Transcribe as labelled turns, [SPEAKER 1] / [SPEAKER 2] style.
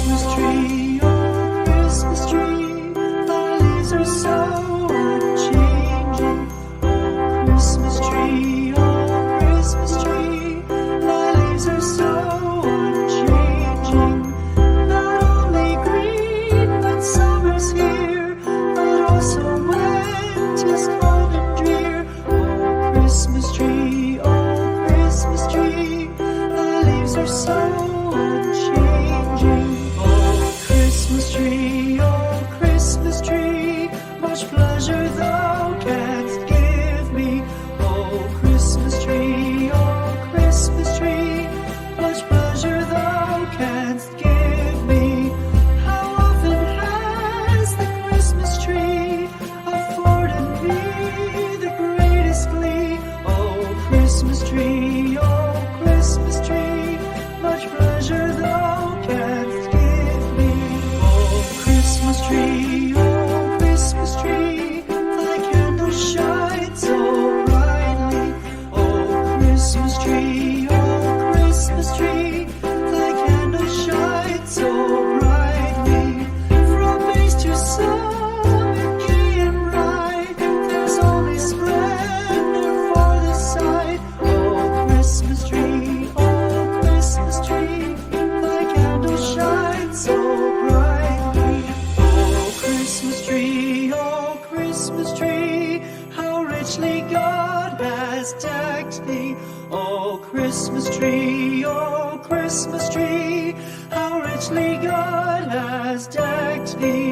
[SPEAKER 1] Christmas tree, oh Christmas tree, thy leaves are so unchanging. Oh Christmas tree, oh Christmas tree, thy leaves are so unchanging. Not only green, but summer's here, but also winter's cold and drear. Oh Christmas tree, thy leaves are so unchanging. Oh Christmas tree, much pleasure thou canst give me. Oh Christmas tree, much pleasure thou canst give me. How often has the Christmas tree afforded me the greatest glee? Oh Christmas tree, much pleasure thou canst give me. Oh Christmas tree, thy candles shine so brightly. Oh Christmas tree, thy candles shine so brightly. From base to summit, gay and bright, there's only splendor for the sight. Oh Christmas tree, thy candles shine so brightly. Oh Christmas tree, how richly God has decked thee. Oh Christmas tree, how richly God has decked thee.